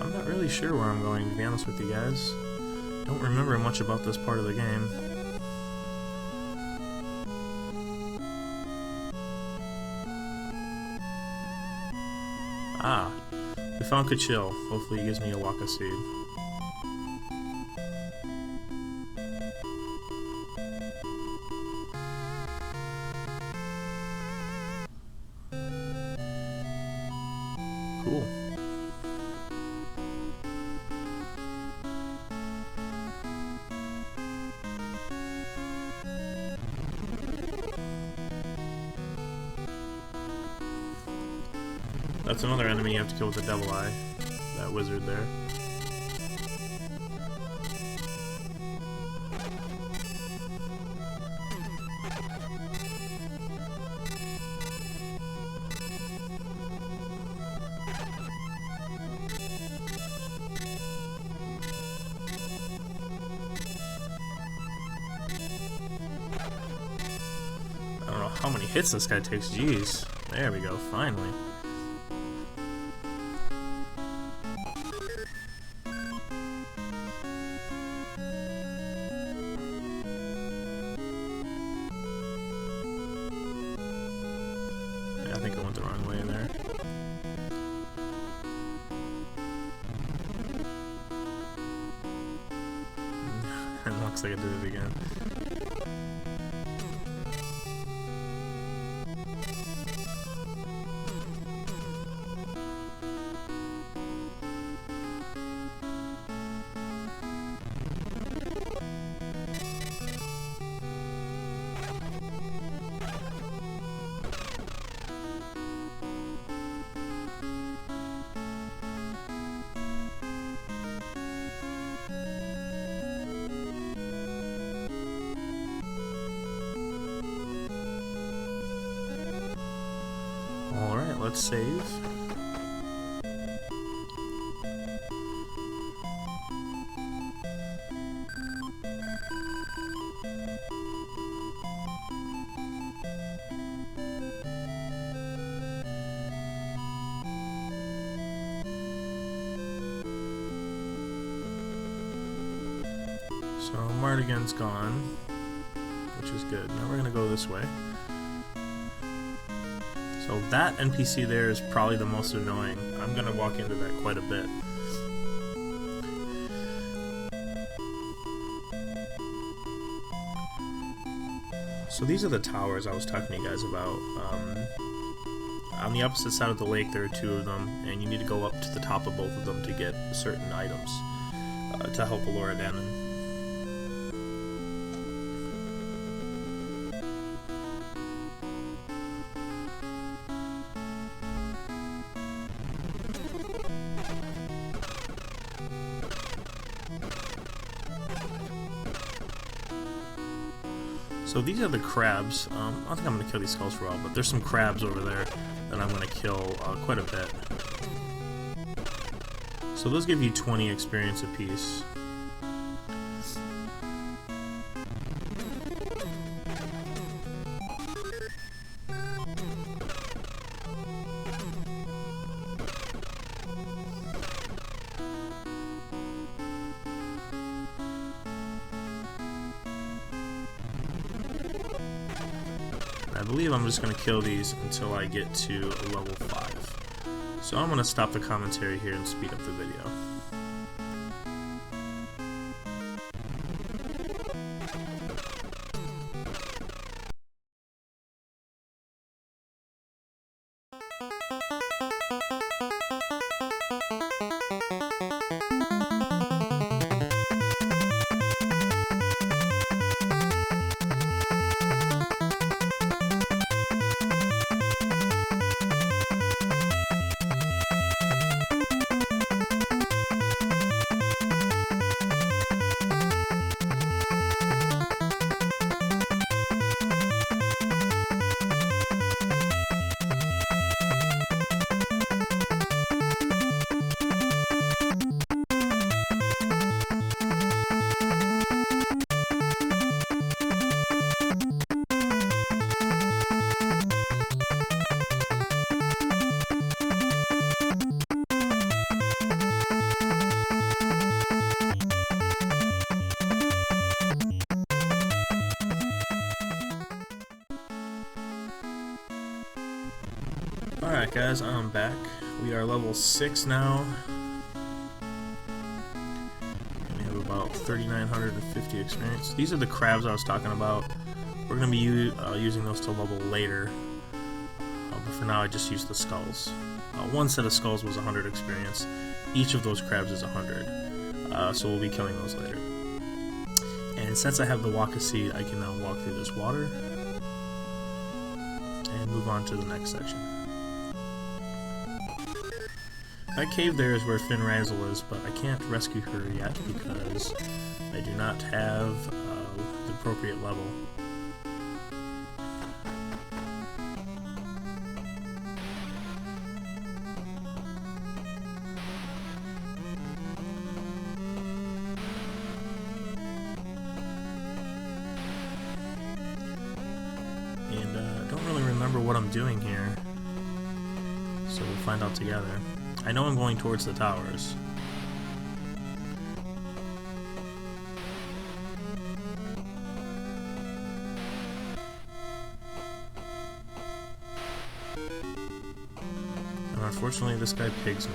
I'm not really sure where I'm going, to be honest with you guys. Don't remember much about this part of the game. Ah, we found Kachil. Hopefully he gives me a Waka seed. Cool. That's another enemy you have to kill with the Devil Eye. That wizard there. I don't know how many hits this guy takes. Jeez. There we go, finally. I think I went the wrong way there. It looks like I did it again. Alright, let's save. So Mardigan's gone, which is good. Now we're gonna go this way. So that NPC there is probably the most annoying. I'm gonna walk into that quite a bit. So these are the towers I was talking to you guys about. On the opposite side of the lake there are two of them, and you need to go up to the top of both of them to get certain items to help Elora Danon. So these are the crabs. I don't think I'm going to kill these skulls for a while, but there's some crabs over there that I'm going to kill quite a bit. So those give you 20 experience apiece. I believe I'm just going to kill these until I get to level 5. So I'm going to stop the commentary here and speed up the video. Alright guys, I'm back. We are level 6 now. We have about 3,950 experience. These are the crabs I was talking about. We're going to be using those to level later. But for now I just use the skulls. One set of skulls was 100 experience. Each of those crabs is 100. So we'll be killing those later. And since I have the Waka seed, I can now walk through this water and move on to the next section. That cave there is where Finn Razzle is, but I can't rescue her yet because I do not have the appropriate level. And I don't really remember what I'm doing here, so we'll find out together. I know I'm going towards the towers. And unfortunately this guy pigs me.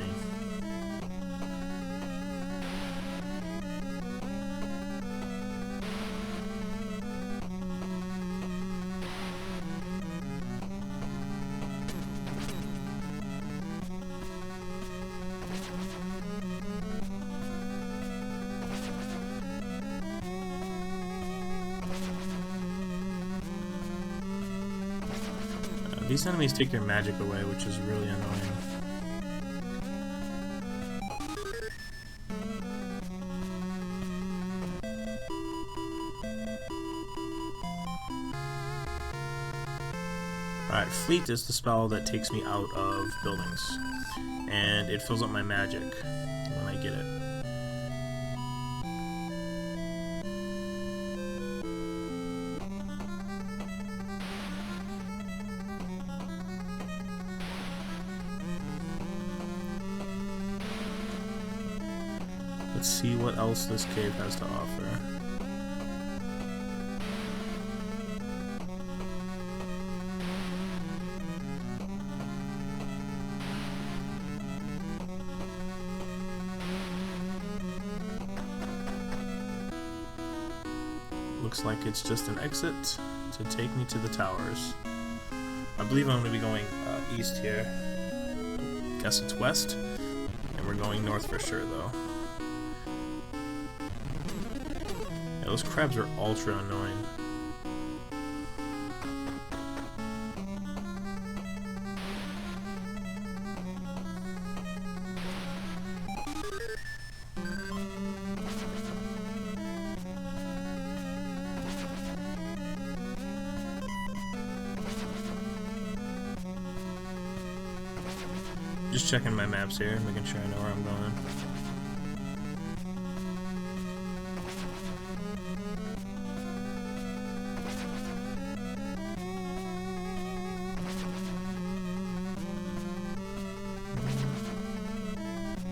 These enemies take your magic away, which is really annoying. Alright, Fleet is the spell that takes me out of buildings, and it fills up my magic when I get it. Let's see what else this cave has to offer. Looks like it's just an exit to take me to the towers. I believe I'm going to be going east here. Guess it's west. And we're going north for sure though. Yeah, those crabs are ultra annoying. Just checking my maps here, making sure I know where I'm going.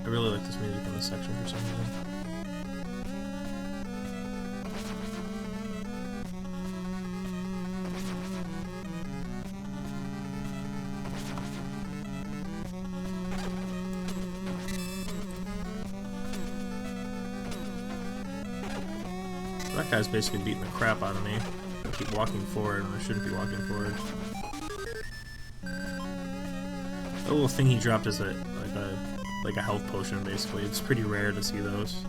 I really like this music in this section for some reason. That guy's basically beating the crap out of me. I keep walking forward when I shouldn't be walking forward. The little thing he dropped is like a health potion, basically. It's pretty rare to see those.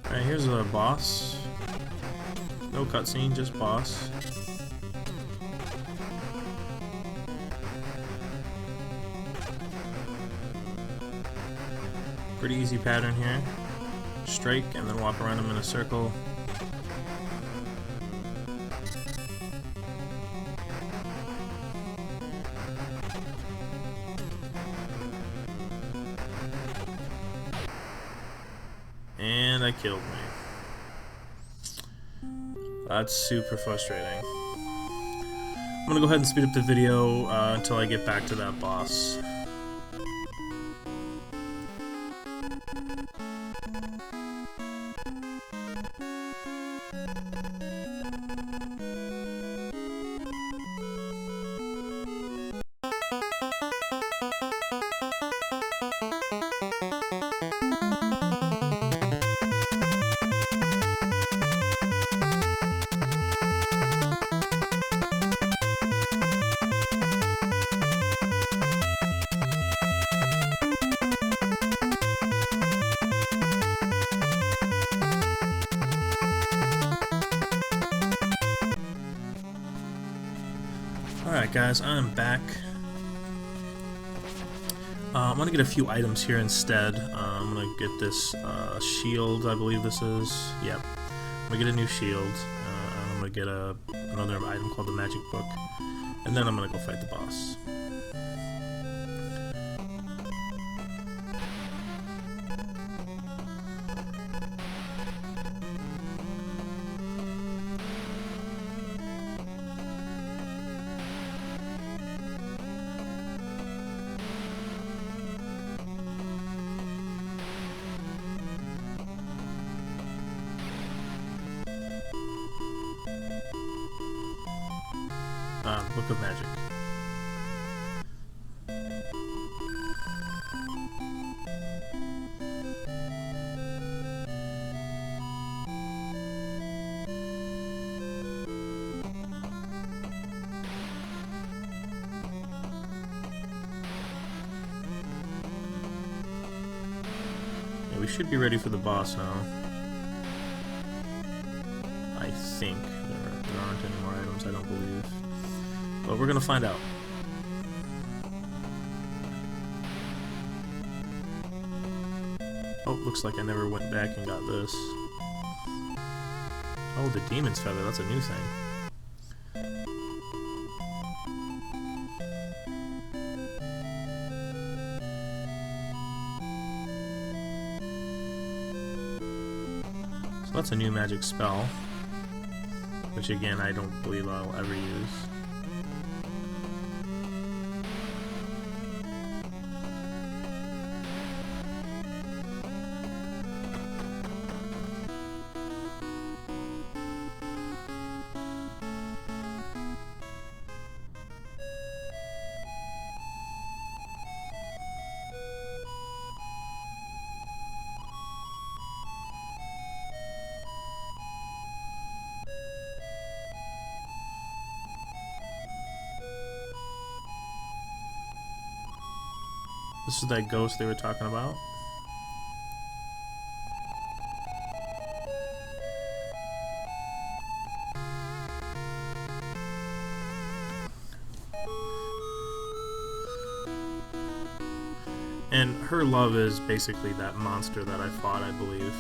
Alright, here's a boss. No cutscene, just boss. Pretty easy pattern here. Strike and then walk around him in a circle. And I killed me. That's super frustrating. I'm gonna go ahead and speed up the video until I get back to that boss. Alright guys, I'm back. I'm gonna get a few items here instead. I'm gonna get this shield, I believe this is. Yep. I'm gonna get a new shield. I'm gonna get another item called the magic book. And then I'm gonna go fight the boss. Book of Magic. Yeah, we should be ready for the boss now. I think there aren't any more items, I don't believe. But we're gonna find out. Oh, looks like I never went back and got this. Oh, the Demon's Feather, that's a new thing. So that's a new magic spell, which again I don't believe I'll ever use. This is that ghost they were talking about. And her love is basically that monster that I fought, I believe.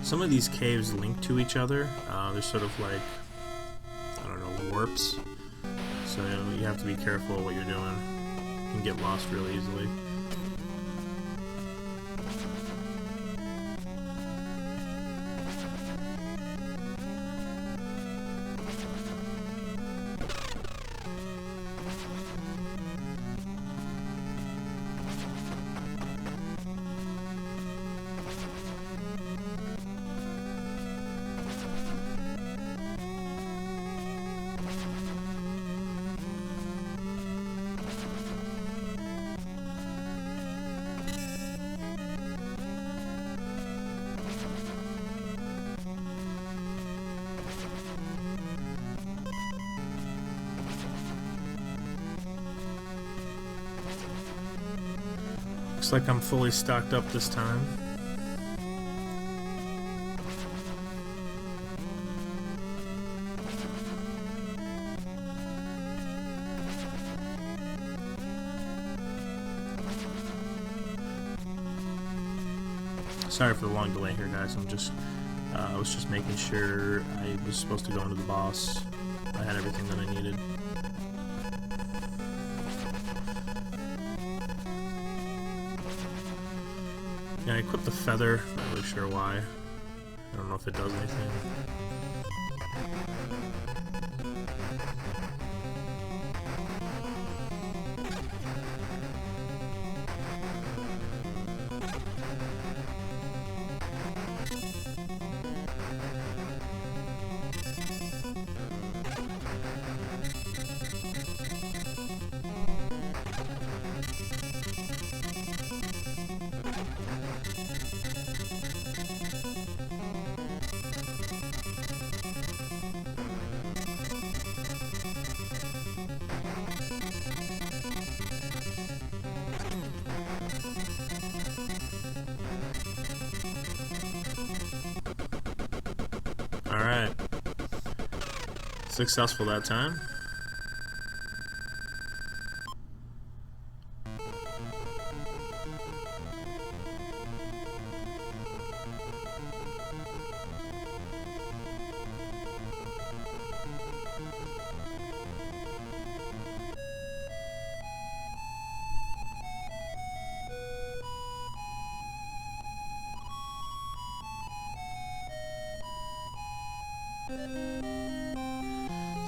Some of these caves link to each other. They're sort of like, I don't know, warps. So you have to be careful what you're doing. You can get lost really easily. Looks like I'm fully stocked up this time. Sorry for the long delay here, guys. I was just making sure I was supposed to go into the boss. I had everything that I needed. Yeah, I equipped the feather. Not really sure why. I don't know if it does anything. Alright. Successful that time.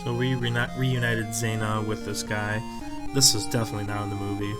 So we reunited Zena with this guy. This is definitely not in the movie.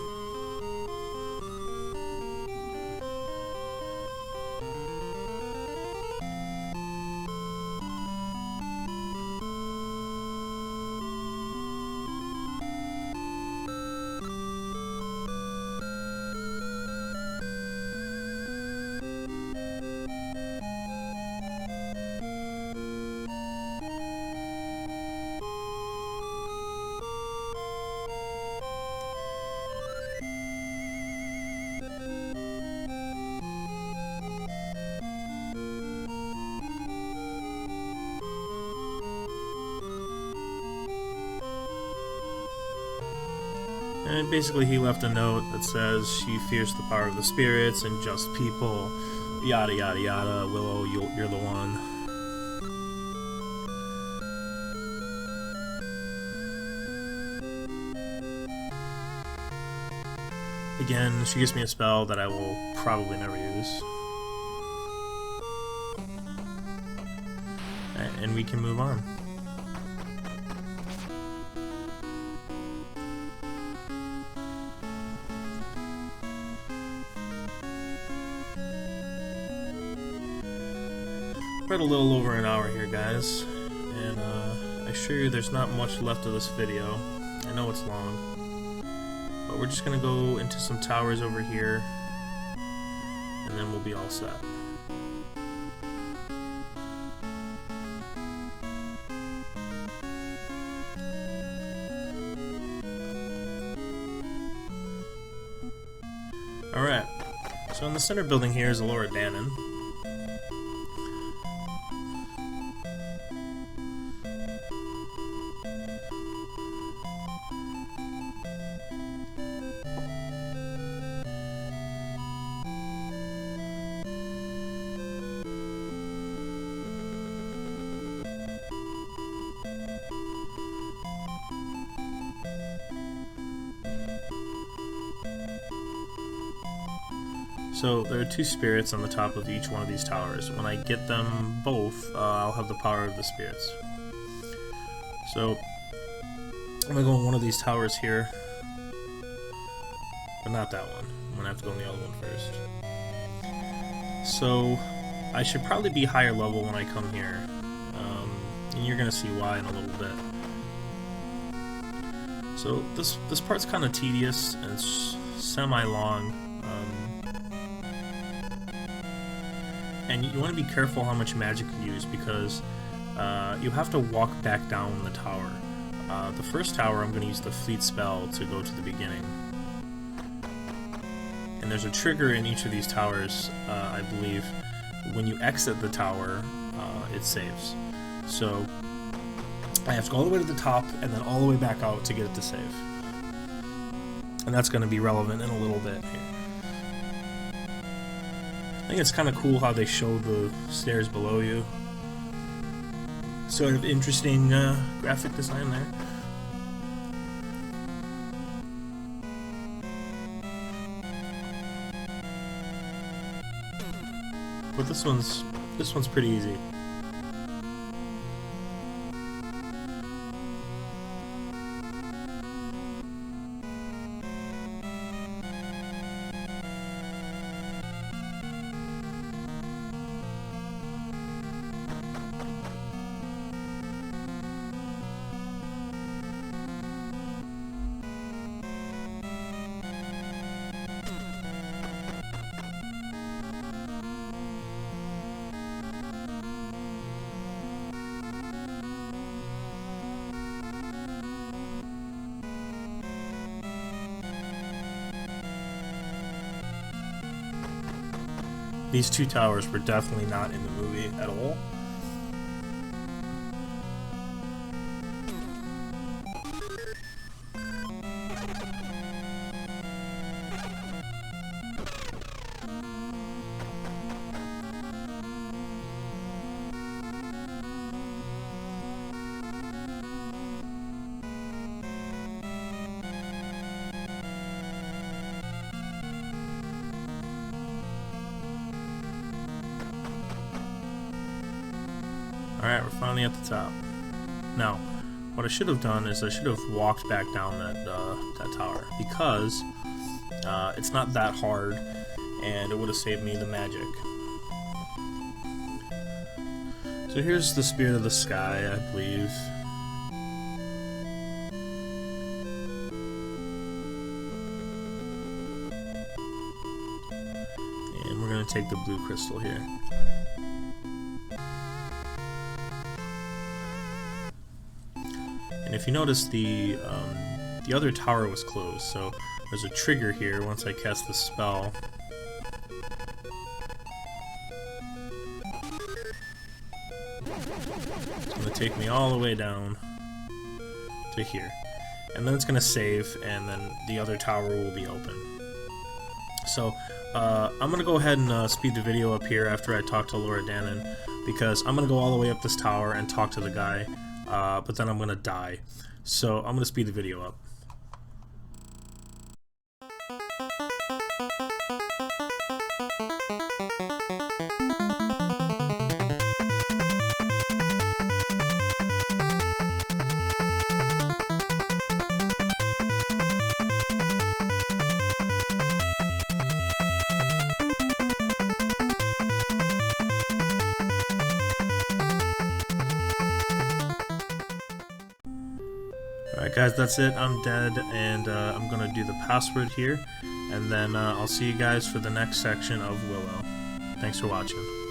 And basically he left a note that says she fears the power of the spirits and just people, yada yada yada. Willow, you're the one. Again, she gives me a spell that I will probably never use. And we can move on. We're at a little over an hour here, guys, and I assure you there's not much left of this video. I know it's long, but we're just gonna go into some towers over here, and then we'll be all set. Alright, so in the center building here is Laura Dannon. So there are two spirits on the top of each one of these towers. When I get them both, I'll have the power of the spirits. So I'm gonna go in one of these towers here, but not that one. I'm gonna have to go in the other one first. So I should probably be higher level when I come here, and you're gonna see why in a little bit. So this part's kind of tedious and it's semi-long. And you want to be careful how much magic you use because you have to walk back down the tower. The first tower I'm going to use the fleet spell to go to the beginning. And there's a trigger in each of these towers, I believe. When you exit the tower, it saves. So I have to go all the way to the top and then all the way back out to get it to save. And that's going to be relevant in a little bit here. I think it's kind of cool how they show the stairs below you. Sort of interesting graphic design there. But this one's pretty easy. These two towers were definitely not in the movie at all. Alright, we're finally at the top. Now, what I should have done is I should have walked back down that tower, because it's not that hard, and it would have saved me the magic. So here's the Spirit of the Sky, I believe. And we're going to take the blue crystal here. And if you notice, the other tower was closed, so there's a trigger here once I cast the spell. It's going to take me all the way down to here. And then it's going to save, and then the other tower will be open. So, I'm going to go ahead and speed the video up here after I talk to Laura Dannon, because I'm going to go all the way up this tower and talk to the guy. But then I'm gonna die. So I'm gonna speed the video up. Alright guys, that's it. I'm dead, and I'm gonna do the password here, and then I'll see you guys for the next section of Willow. Thanks for watching.